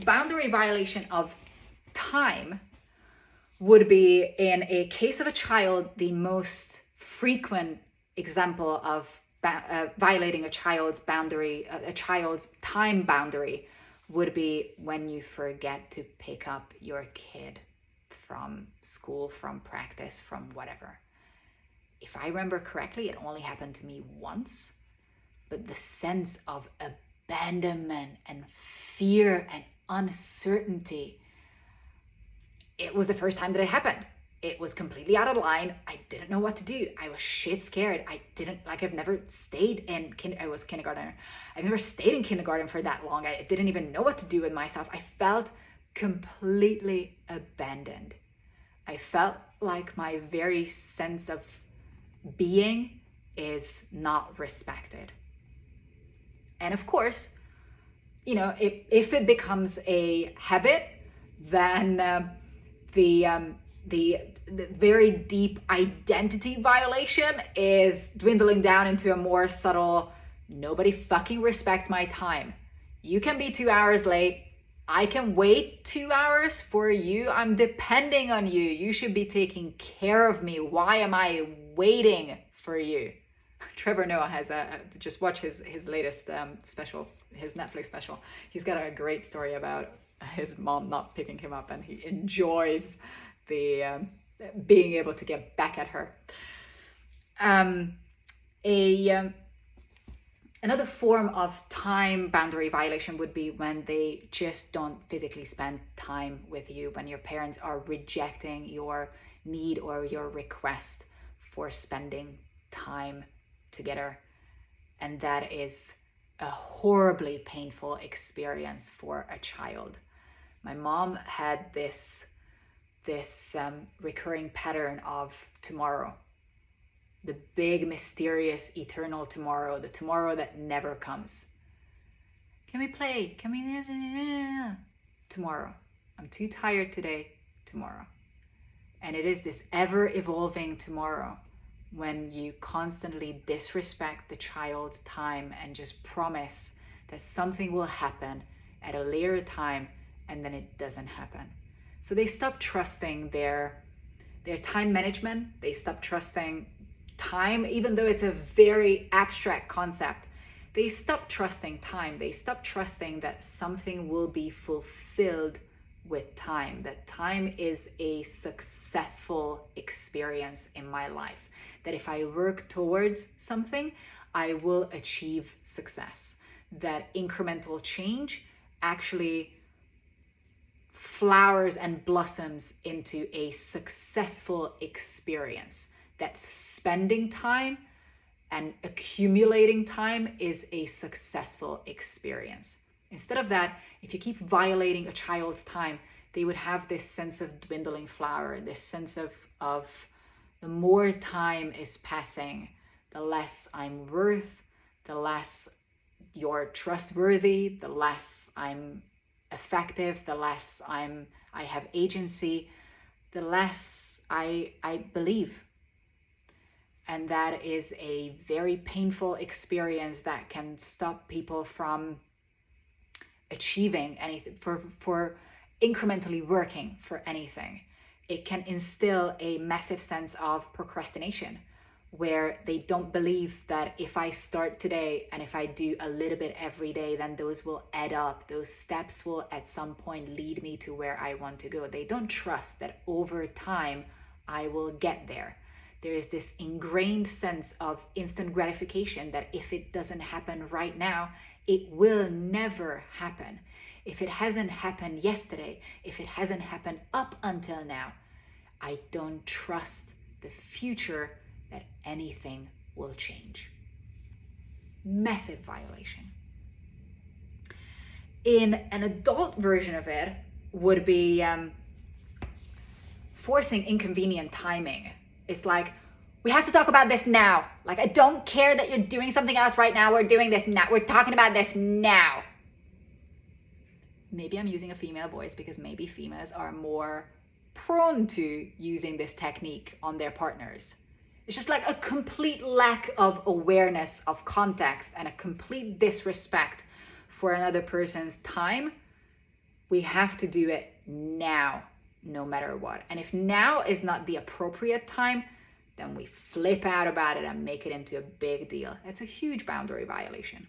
boundary violation of time would be, in a case of a child, the most frequent example of violating a child's boundary, a child's time boundary, would be when you forget to pick up your kid from school, from practice, from whatever. If I remember correctly, it only happened to me once, but the sense of abandonment and fear and uncertainty, it was the first time that it happened. It was completely out of line. I didn't know what to do. I was shit scared. I've never stayed in, I was kindergarten. I've never stayed in kindergarten for that long. I didn't even know what to do with myself. I felt completely abandoned. I felt like my very sense of being is not respected. And of course, if it becomes a habit, then the very deep identity violation is dwindling down into a more subtle, nobody fucking respects my time. You can be 2 hours late. I can wait 2 hours for you. I'm depending on you. You should be taking care of me. Why am I waiting for you? Trevor Noah has just watch his latest special, his Netflix special. He's got a great story about his mom not picking him up, and he enjoys the being able to get back at her. Another form of time boundary violation would be when they just don't physically spend time with you, when your parents are rejecting your need or your request for spending time together. And that is a horribly painful experience for a child. My mom had this recurring pattern of tomorrow, the big, mysterious, eternal tomorrow, the tomorrow that never comes. Can we play? Can we? Tomorrow. I'm too tired today. Tomorrow. And it is this ever-evolving tomorrow when you constantly disrespect the child's time and just promise that something will happen at a later time, and then it doesn't happen. So they stop trusting their time management. They stop trusting time, even though it's a very abstract concept. They stop trusting time. They stop trusting that something will be fulfilled with time, that time is a successful experience in my life, that if I work towards something, I will achieve success, that incremental change actually flowers and blossoms into a successful experience, that spending time and accumulating time is a successful experience. Instead of that, if you keep violating a child's time, they would have this sense of dwindling flower, this sense of the more time is passing, the less I'm worth, the less you're trustworthy, the less I'm effective, the less I have agency, the less I believe. And that is a very painful experience that can stop people from achieving anything, for incrementally working for anything. It can instill a massive sense of procrastination, where they don't believe that if I start today and if I do a little bit every day, then those will add up. Those steps will at some point lead me to where I want to go. They don't trust that over time I will get there. There is this ingrained sense of instant gratification that if it doesn't happen right now, it will never happen. If it hasn't happened yesterday, if it hasn't happened up until now, I don't trust the future that anything will change. Massive violation. In an adult version of it would be forcing inconvenient timing. It's like, we have to talk about this now. Like, I don't care that you're doing something else right now. We're doing this now. We're talking about this now. Maybe I'm using a female voice because maybe females are more prone to using this technique on their partners. It's just like a complete lack of awareness of context and a complete disrespect for another person's time, We have to do it now, no matter what. And if now is not the appropriate time, then we flip out about it and make it into a big deal. It's a huge boundary violation.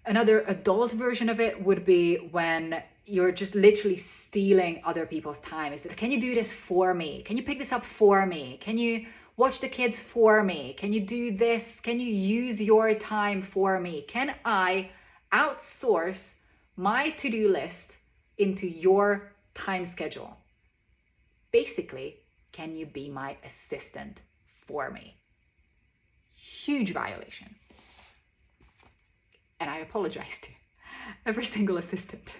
Another adult version of it would be when you're just literally stealing other people's time. Is it, can you do this for me? Can you pick this up for me? Can you watch the kids for me? Can you do this? Can you use your time for me? Can I outsource my to-do list into your time schedule? Basically, can you be my assistant for me? Huge violation. And I apologize to every single assistant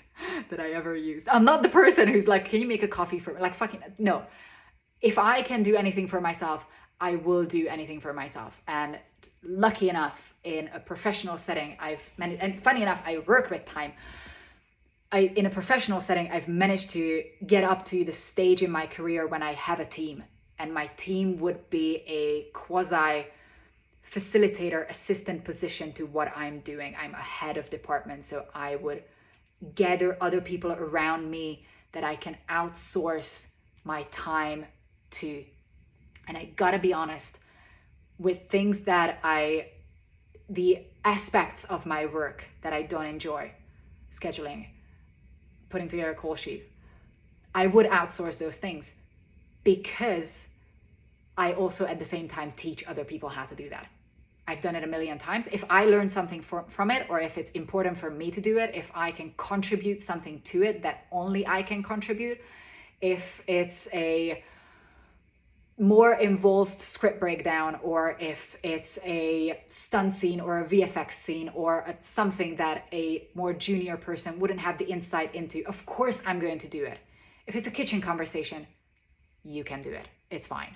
that I ever used. I'm not the person who's like, can you make a coffee for me? Like, fucking, no. If I can do anything for myself, I will do anything for myself. And lucky enough, in a professional setting, and funny enough, I work with time. In a professional setting, I've managed to get up to the stage in my career when I have a team. And my team would be a quasi facilitator, assistant position to what I'm doing. I'm a head of department, so I would gather other people around me that I can outsource my time to. And I gotta be honest, with things that the aspects of my work that I don't enjoy, scheduling, putting together a call sheet, I would outsource those things because I also at the same time teach other people how to do that. I've done it a million times. If I learn something from it, or if it's important for me to do it, if I can contribute something to it that only I can contribute, if it's a more involved script breakdown, or if it's a stunt scene or a VFX scene or something that a more junior person wouldn't have the insight into, of course I'm going to do it. If it's a kitchen conversation, you can do it. It's fine.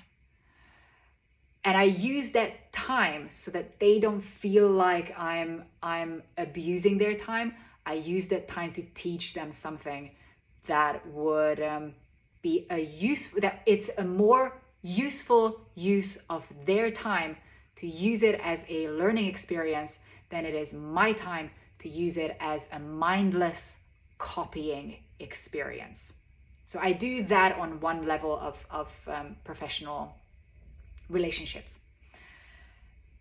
And I use that time so that they don't feel like I'm abusing their time. I use that time to teach them something that would be it's a more useful use of their time to use it as a learning experience than it is my time to use it as a mindless copying experience. So I do that on one level of professional relationships.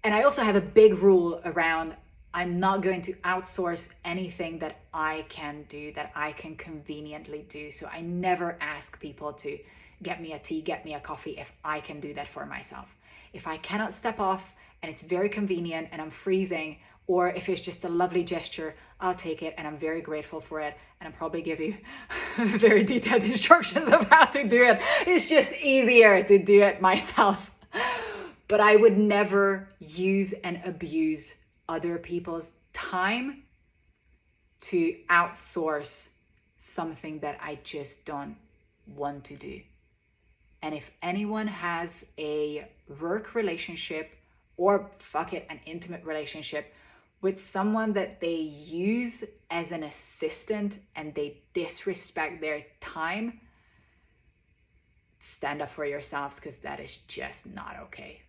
And I also have a big rule around, I'm not going to outsource anything that I can do, that I can conveniently do. So I never ask people to get me a tea, get me a coffee if I can do that for myself. If I cannot step off and it's very convenient and I'm freezing, or if it's just a lovely gesture, I'll take it and I'm very grateful for it. And I'll probably give you very detailed instructions of how to do it. It's just easier to do it myself. But I would never use and abuse other people's time to outsource something that I just don't want to do. And if anyone has a work relationship, or fuck it, an intimate relationship with someone that they use as an assistant and they disrespect their time, stand up for yourselves, because that is just not okay.